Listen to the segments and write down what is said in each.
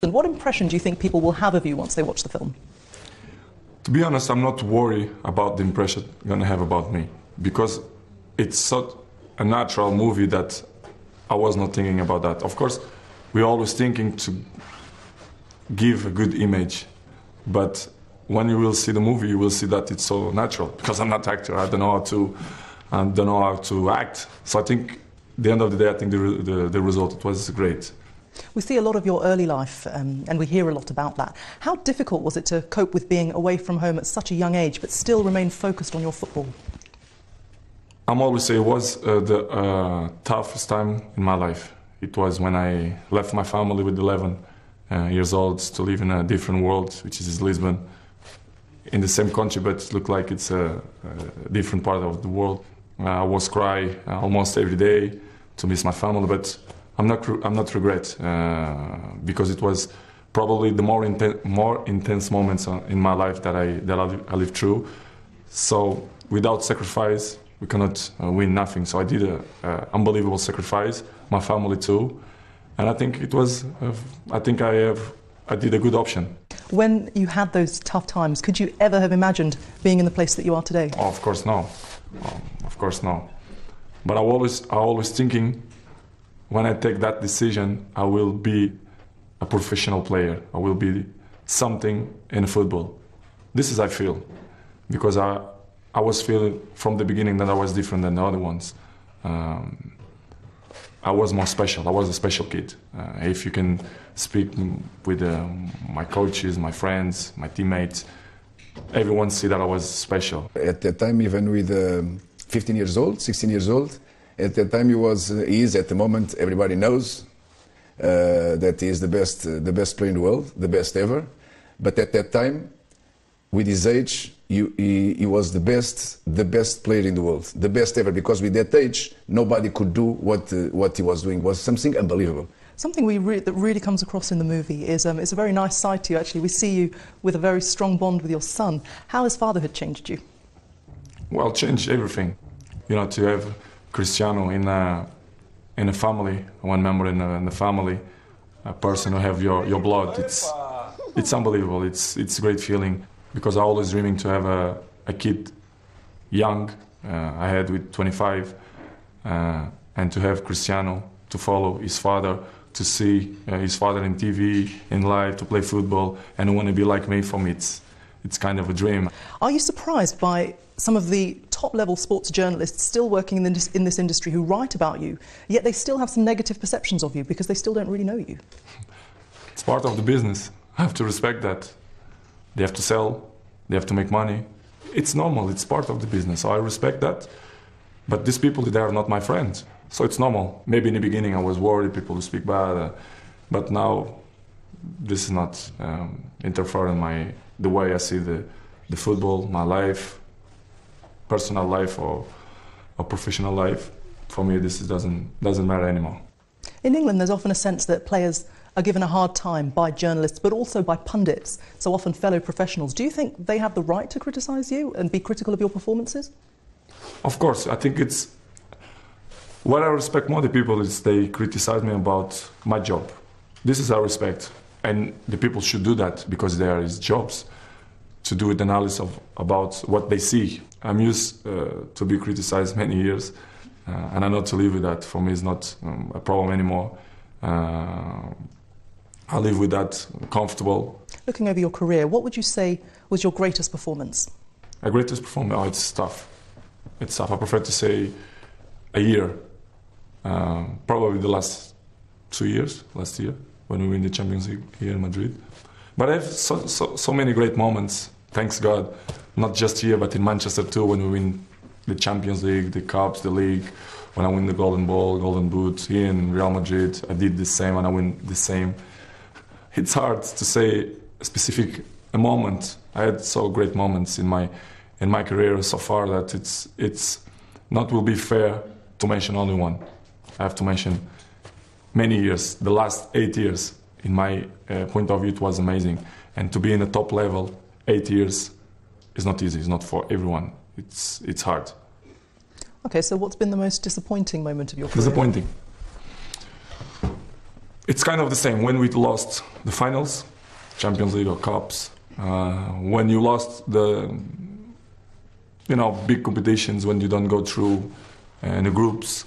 And what impression do you think people will have of you once they watch the film? To be honest, I'm not worried about the impression they're going to have about me, because it's such a natural movie that I was not thinking about that. Of course, we're always thinking to give a good image, but when you will see the movie, you will see that it's so natural, because I'm not an actor. I don't know how to act. So I think, at the end of the day, I think the result was great. We see a lot of your early life, and we hear a lot about that. How difficult was it to cope with being away from home at such a young age, but still remain focused on your football? I'm always say it was the toughest time in my life. It was when I left my family with 11 years old to live in a different world, which is Lisbon, in the same country, but it looked like it's a different part of the world. I was crying almost every day to miss my family, but I'm not regret, because it was probably the more intense moments in my life that I lived through. So without sacrifice, we cannot win nothing. So I did an unbelievable sacrifice, my family too, and I think it was. I think I did a good option. When you had those tough times, could you ever have imagined being in the place that you are today? Oh, of course no, of course no. But I always thinking, when I take that decision, I will be a professional player. I will be something in football. This is I feel, because I was feeling from the beginning that I was different than the other ones. I was more special. I was a special kid. If you can speak with my coaches, my friends, my teammates, everyone see that I was special. At that time, even with 15 years old, 16 years old, at that time he is at the moment, everybody knows that he is the best player in the world, the best ever. But at that time, with his age, he was the best player in the world, the best ever, because with that age, nobody could do what he was doing. It was something unbelievable. Something that really comes across in the movie is it's a very nice side to you, actually. We see you with a very strong bond with your son. How has fatherhood changed you? Well, changed everything. You know, to have Cristiano in a family, one member in the family, a person who have your blood, it's unbelievable. It's a great feeling, because I always dreaming to have a kid young. I had with 25, and to have Cristiano, to follow his father, to see his father in TV, in live, to play football, and want to be like me. For me, it's kind of a dream. Are you surprised by some of the top-level sports journalists still working in this industry who write about you, yet they still have some negative perceptions of you because they still don't really know you? It's part of the business. I have to respect that. They have to sell, they have to make money. It's normal, it's part of the business, so I respect that. But these people, they are not my friends, so it's normal. Maybe in the beginning I was worried, people will speak bad, but now this is not interfering in the way I see the football, my life, personal life or professional life. For me, this doesn't matter anymore. In England, there's often a sense that players are given a hard time by journalists, but also by pundits, so often fellow professionals. Do you think they have the right to criticise you and be critical of your performances? Of course. I think it's... What I respect more the people is they criticise me about my job. This is our respect, and the people should do that because they are his jobs, to do an analysis about what they see. I'm used to be criticised many years, and I know to live with that. For me, it's not a problem anymore. I live with that, comfortable. Looking over your career, what would you say was your greatest performance? My greatest performance? Oh, it's tough. It's tough. I prefer to say a year. Probably the last 2 years, last year, when we win the Champions League here in Madrid. But I have so many great moments, thanks God, not just here, but in Manchester too, when we win the Champions League, the Cups, the League, when I win the Golden Ball, Golden Boot, here in Real Madrid, I did the same and I win the same. It's hard to say a specific moment. I had so great moments in my career so far that it's not will be fair to mention only one. I have to mention many years. The last 8 years, in my point of view, it was amazing. And to be in the top level 8 years is not easy. It's not for everyone. It's hard. Okay, so what's been the most disappointing moment of your career? Disappointing. it's kind of the same. When we lost the finals, Champions League or Cups, when you lost the, big competitions, when you don't go through in the groups,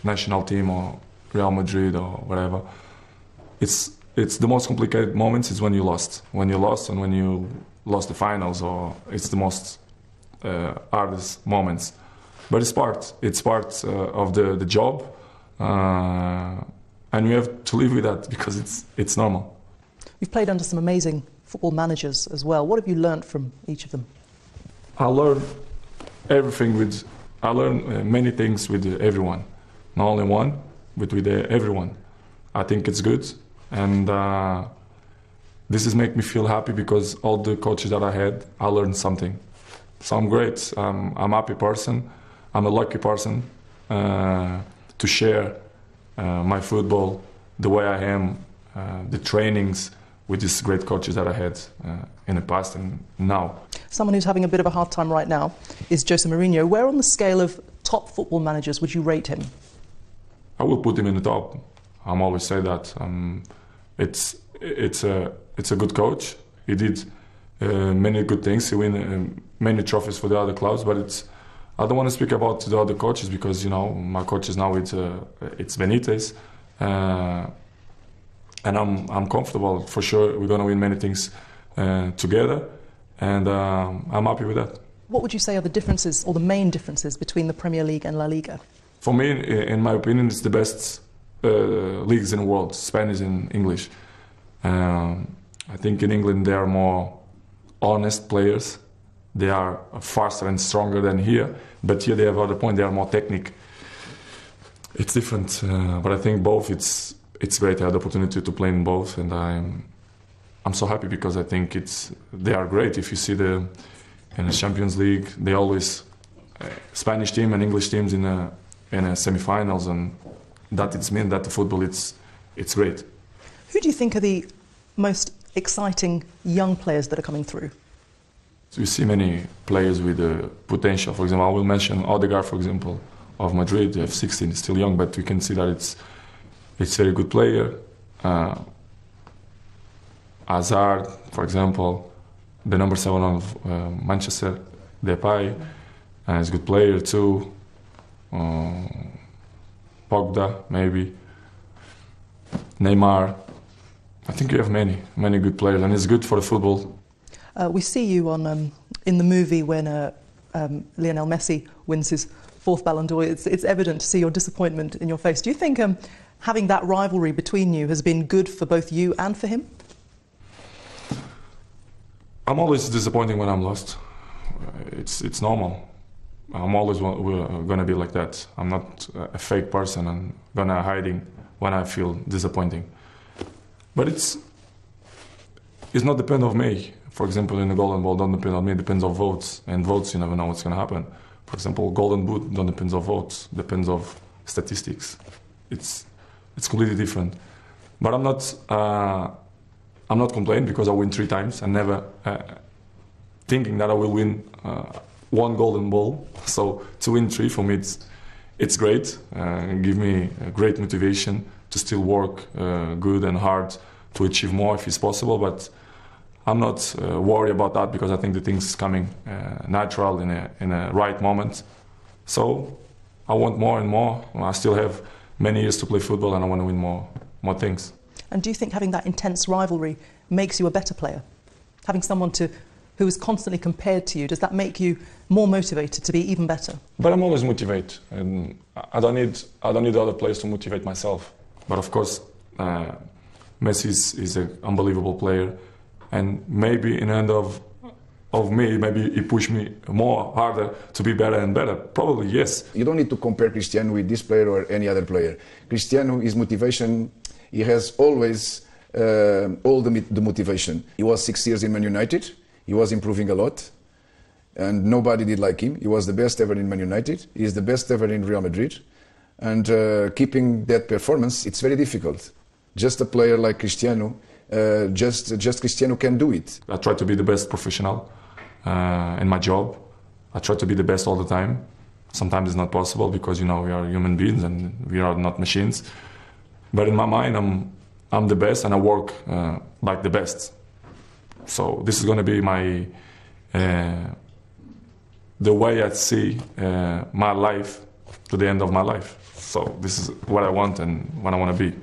national team or Real Madrid or whatever, it's the most complicated moments is when you lost. When you lost and when you lost the finals, or it's the most hardest moments. But it's part of the job, and we have to live with that because it's normal. You've played under some amazing football managers as well. What have you learnt from each of them? I learn many things with everyone, not only one, but with everyone. I think it's good, and this has made me feel happy because all the coaches that I had, I learned something. So I'm great. I'm a happy person. I'm a lucky person to share my football the way I am, the trainings with these great coaches that I had in the past and now. Someone who's having a bit of a hard time right now is Jose Mourinho. Where on the scale of top football managers would you rate him? I will put him in the top. I'm always say that. It's a good coach. He did many good things. He win many trophies for the other clubs, but I don't want to speak about the other coaches because my coaches now it's Benitez, and I'm comfortable for sure. We're gonna win many things together, and I'm happy with that. What would you say are the differences or the main differences between the Premier League and La Liga? For me, in my opinion, it's the best leagues in the world, Spanish and English. I think in England they are more honest players. They are faster and stronger than here, but here they have other point. They are more technical. It's different, but I think both. It's great. I had the opportunity to play in both, and I'm so happy because I think they are great. If you see in the Champions League, they always Spanish team and English teams in a semi-finals, and that it's mean that the football it's great. Who do you think are the most exciting young players that are coming through? So you see many players with potential. For example, I will mention Odegaard, for example, of Madrid. They have 16, he's still young, but we can see that it's a very good player. Hazard, for example, the number 7 of Manchester, Depay, is a good player too. Pogba, maybe. Neymar. I think you have many good players, and it's good for the football. We see you in the movie when Lionel Messi wins his 4th Ballon d'Or. It's evident to see your disappointment in your face. Do you think having that rivalry between you has been good for both you and for him? I'm always disappointed when I'm lost. It's normal. I'm always going to be like that. I'm not a fake person. I'm going to hiding when I feel disappointing. But it's not depend on me. For example, in the Golden Ball, don't depend on me. It depends on votes, and votes you never know what's going to happen. For example, Golden Boot don't depends on votes. Depends on statistics. It's completely different. But I'm not complaining because I win 3 times and never thinking that I will win 1 Golden Ball. So to win 3 for me it's great. Give me a great motivation to still work good and hard to achieve more if it's possible. But I'm not worried about that because I think the things coming natural in a right moment. So I want more and more. I still have many years to play football, and I want to win more things. And do you think having that intense rivalry makes you a better player? Having someone who is constantly compared to you, does that make you more motivated to be even better? But I'm always motivated, and I don't need other players to motivate myself. But of course, Messi is an unbelievable player. And maybe in the end of me, maybe he pushed me harder to be better and better. Probably, yes. You don't need to compare Cristiano with this player or any other player. Cristiano, his motivation, he has always all the motivation. He was 6 years in Man United. He was improving a lot. And nobody did like him. He was the best ever in Man United. He is the best ever in Real Madrid. And keeping that performance, it's very difficult. Just a player like Cristiano, just Cristiano can do it. I try to be the best professional in my job. I try to be the best all the time. Sometimes it's not possible because we are human beings and we are not machines. But in my mind, I'm the best and I work like the best. So this is going to be my the way I see my life to the end of my life. So this is what I want and what I want to be.